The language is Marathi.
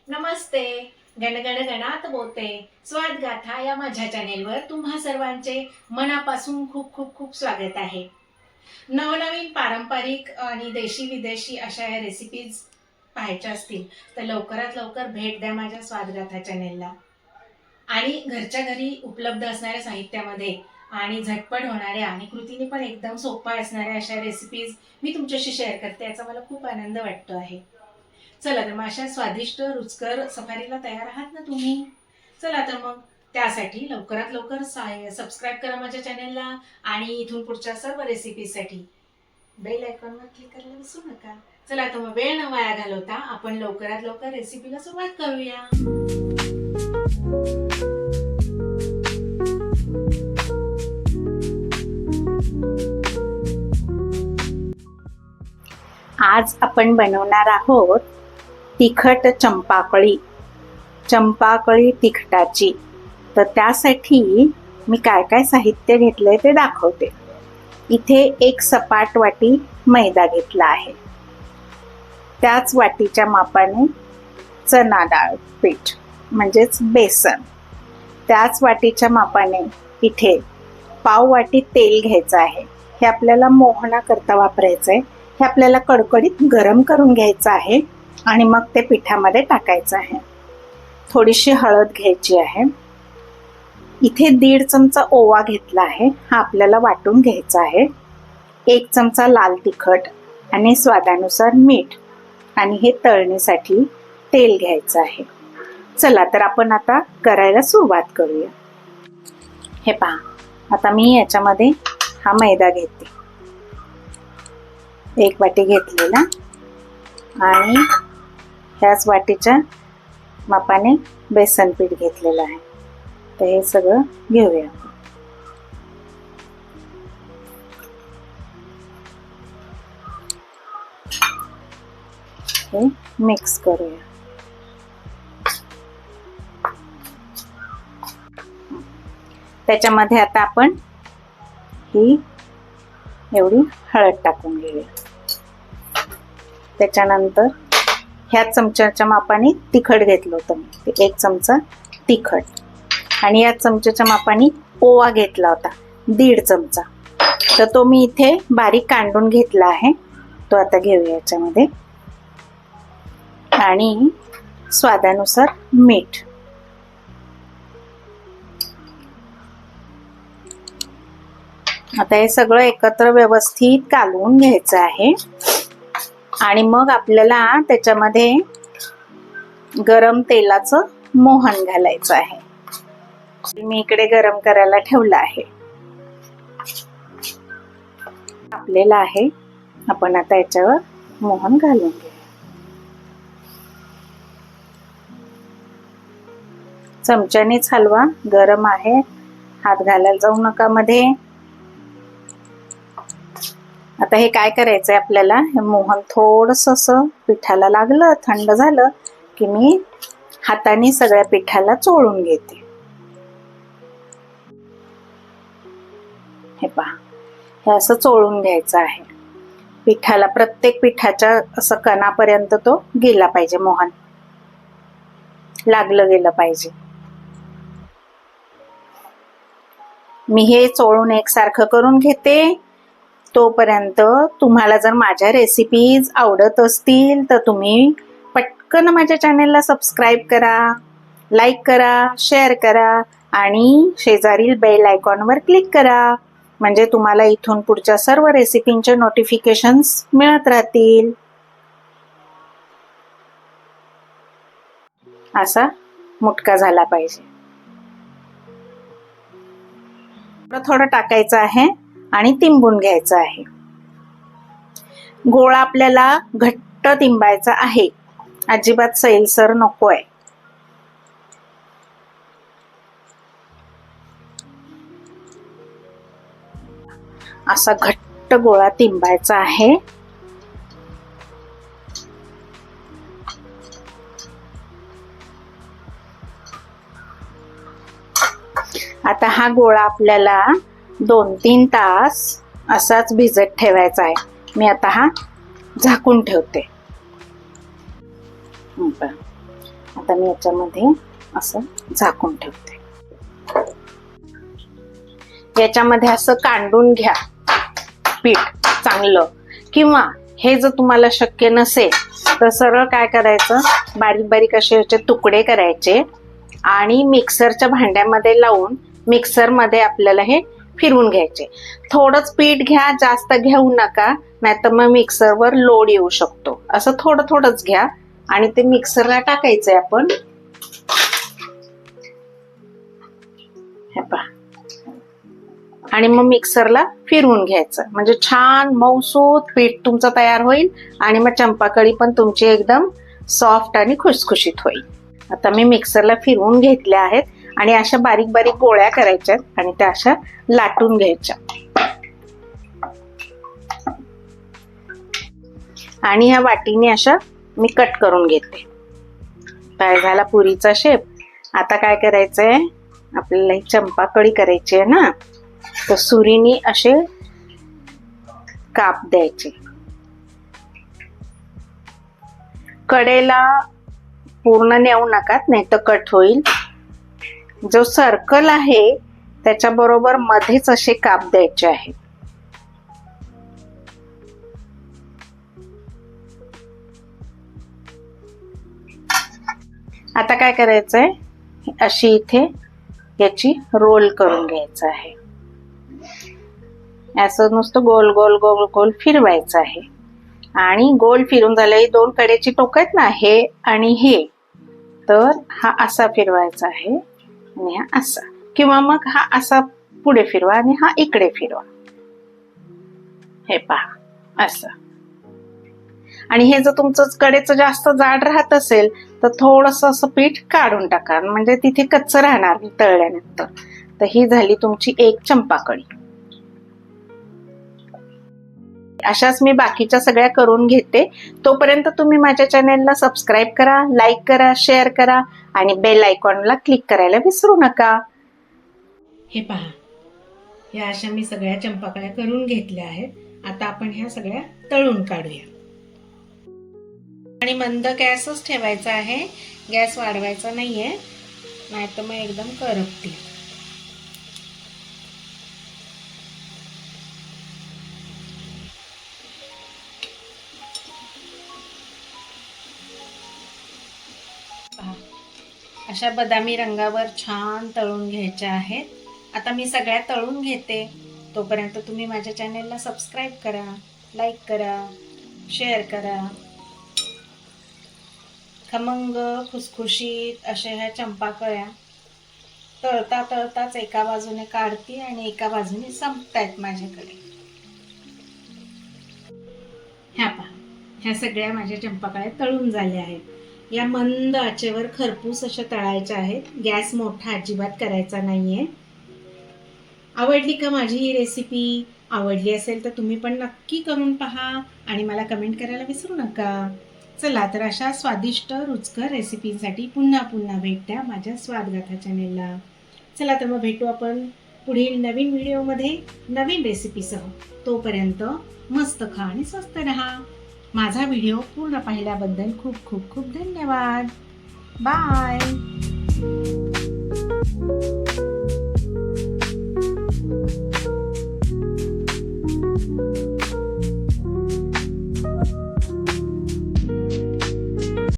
नमस्ते. गणगण गणात बोलते स्वाद गाथा या माझ्या चॅनेलवर तुम्हा सर्वांचे मनापासून खूप खूप खूप स्वागत आहे. नवनवीन पारंपरिक आणि देशी विदेशी अशा या रेसिपीज पाहायच्या असतील तर लवकरात लवकर भेट द्या माझ्या स्वादगाथा चॅनेलला. आणि घरच्या घरी उपलब्ध असणाऱ्या साहित्यामध्ये आणि झटपट होणाऱ्या आणि कृतीने पण एकदम सोपा असणाऱ्या अशा रेसिपीज मी तुमच्याशी शेअर करते, याचा मला खूप आनंद वाटतो आहे. चला तर मग अशा स्वादिष्ट रुचकर सफारीला तयार आहात ना तुम्ही? चला तर मग त्यासाठी लवकरात लवकर सबस्क्राईब करा माझ्या चॅनेलला आणि इथून पुढच्या सर्व रेसिपीसाठी बेल आयकॉनवर क्लिक करायला विसरू नका. चला तर मग वेळ न वाया घालवता आपण लवकरात लवकर रेसिपीला सुरुवात करूया. आज आपण बनवणार आहोत तिखट चंपाकळी. चंपाकळी तिखटाची. तर त्यासाठी मी काय काय साहित्य घेतलंय ते दाखवते. इथे एक सपाट वाटी मैदा घेतला आहे. त्याच वाटीच्या मापाने चना डाळ पीठ म्हणजेच बेसन. त्याच वाटीच्या मापाने इथे पाव वाटी तेल घ्यायचं आहे. हे आपल्याला मोहनाकरता वापरायचं आहे. हे आपल्याला कडकडीत गरम करून घ्यायचं आहे आणि मग ते पिठामध्ये टाकायचं आहे. थोडीशी हळद घ्यायची आहे. इथे 1.5 चमचा ओवा घेतला आहे. हा आपल्याला वाटून घ्यायचा आहे. 1 चमचा लाल तिखट आणि स्वादानुसार मीठ आणि हे तळणीसाठी तेल घ्यायचं आहे. चला तर आपण आता करायला सुरुवात करूया. हे पहा, आता मी याच्यामध्ये हा मैदा घेते. 1 वाटी घेतलेला आणि ह्याच वाटीच्या मापाने बेसन पीठ घेतलेलं आहे. तर हे सगळं घेऊया. हे मिक्स करूया. त्याच्यामध्ये आता आपण ही एवढी हळद टाकून घेऊया. त्याच्यानंतर ह्या चमच्याच्या मापाने तिखट घेतलं होतं मी. ते 1 चमचा तिखट आणि या चमच्याच्या मापाने ओवा घेतला होता 1.5 चमचा. तर तो मी इथे बारीक कांडून घेतला आहे. तो आता घेऊया याच्यामध्ये. आणि स्वादानुसार मीठ. आता हे सगळं एकत्र व्यवस्थित कालवून घ्यायचं आहे. आणि मग आपल्याला त्याच्यामध्ये गरम तेलाचं मोहन घालायचं आहे. मी इकडे गरम करायला ठेवलं आहे. आपल्याला आहे. आपण आता याच्यावर मोहन घालून घेऊ. चमच्यानेच हलवा. गरम आहे, हात घालायला जाऊ नका मध्ये. आता हे काय करायचंय आपल्याला, हे मोहन थोडंसं असं पिठाला लागलं, थंड झालं की मी हाताने सगळ्या पिठाला चोळून घेते. हे पहा, हे असं चोळून घ्यायचं आहे पिठाला. प्रत्येक पिठाच्या असं कणापर्यंत तो गेला पाहिजे. मोहन लागलं गेलं पाहिजे. मी हे चोळून एकसारखं करून घेते. तोपर्यंत तुम्हाला जर माझ्या रेसिपीज आवडत असतील तर तुम्ही पटकन माझ्या चॅनेलला सबस्क्राईब करा, लाईक करा, शेअर करा आणि शेजारील बेल आयकॉनवर क्लिक करा. म्हणजे तुम्हाला इथून पुढच्या सर्व रेसिपींचे नोटिफिकेशन्स मिळत राहतील. असा मुटका झाला पाहिजे. थोडं टाकायचं आहे आणि तिंबून घ्यायचं आहे. गोळा आपल्याला घट्ट तिंबायचा आहे. अजिबात सैलसर नकोय. असा घट्ट गोळा तिंबायचा आहे. आता हा गोळा आपल्याला 2-3 तास असाच भिजत ठेवायचा आहे. मी आता हा झाकून ठेवते. आता मी याच्यामध्ये असं झाकून ठेवते. याच्यामध्ये असं कांडून घ्या पीठ चांगलं, किंवा हे जर तुम्हाला शक्य नसेल तर सरळ काय करायचं, बारीक बारीक असे याचे तुकडे करायचे आणि मिक्सरच्या भांड्यामध्ये लावून मिक्सरमध्ये आपल्याला हे फिरवून घ्यायचे. थोडंच पीठ घ्या, जास्त घेऊ नका, नाहीतर मग मिक्सरवर लोड येऊ शकतो. असं थोडं थोडंच घ्या आणि ते मिक्सरला टाकायचंय आपण. हे पहा, आणि मग मिक्सरला फिरवून घ्यायचं, म्हणजे छान मऊसूत पीठ तुमचं तयार होईल आणि मग चंपाकळी पण तुमची एकदम सॉफ्ट आणि खुसखुशीत होईल. आता मी मिक्सरला फिरवून घेतल्या आहेत आणि अशा बारीक बारीक गोळ्या करायच्या आणि त्या अशा लाटून घ्यायच्या. आणि ह्या वाटीने अशा मी कट करून घेते. तयार झाला पुरीचा शेप. आता काय करायचंय, आपल्याला ही चंपाकळी करायची आहे ना, तर सुरीने असे काप द्यायचे. कडेला पूर्ण नेऊ नका, नाही तर कट होईल. जो सर्कल आहे त्याच्या बरोबर मध्येच असे काप द्यायचे आहेत. आता काय करायचंय, अशी इथे याची रोल करून घ्यायचं आहे. असं नुसतं गोल गोल गोल गोल फिरवायचं आहे. आणि गोल फिरून झालं, ही दोन कडेची टोक आहेत ना, हे आणि हे, तर हा असा फिरवायचा आहे आणि हा असा, किंवा मग हा असा पुढे फिरवा आणि हा इकडे फिरवा. हे पहा असं. आणि हे जर तुमचं कडेचं जास्त जाड राहत असेल तर थोडंसं असं पीठ काढून टाका, म्हणजे तिथे कच्चं राहणार तळल्यानंतर. तर ही झाली तुमची एक चंपाकळी. अशाच मी बाकीच्या सगळ्या करून घेते. तोपर्यंत तुम्ही माझ्या चॅनेलला सबस्क्राईब करा, लाईक करा, शेअर करा आणि बेल आयकॉनला क्लिक करायला विसरू नका. हे पहा, ह्या अशा मी सगळ्या चंपाकळ्या करून घेतल्या आहेत. आता आपण ह्या सगळ्या तळून काढूया. आणि मंद गॅसच ठेवायचा आहे, गॅस वाढवायचा नाहीये, नाहीतर मग एकदम करपतील. अशा बदामी रंगावर छान तळून घ्यायच्या आहेत. आता मी सगळ्या तळून घेते. तोपर्यंत तुम्ही माझ्या चॅनेलला सबस्क्राईब करा, लाईक करा, शेअर करा. खमंग खुसखुशीत अशा ह्या चंपाकळ्या तळता तळताच एका बाजूने काढते आणि एका बाजूने संपतायत माझ्याकडे. ह्या पहा, ह्या सगळ्या माझ्या चंपाकळ्या तळून झाल्या आहेत. या मंद आचेवर खरपूस अशा तळायच्या आहेत. गॅस मोठा अजिबात करायचा नाहीये. आवडली का माझी ही रेसिपी? आवडली असेल तर तुम्ही पण नक्की करून पहा आणि मला कमेंट करायला विसरू नका. चला तर अशा स्वादिष्ट रुचकर रेसिपीसाठी पुन्हा पुन्हा भेट द्या माझ्या स्वादगाथा चॅनेलला. चला तर मग भेटू आपण पुढील नवीन व्हिडिओमध्ये नवीन रेसिपीसह. तोपर्यंत मस्त खा आणि स्वस्त रहा. माझा व्हिडिओ पूर्ण पाहिल्याबद्दल खूप खूप खूप धन्यवाद. बाय.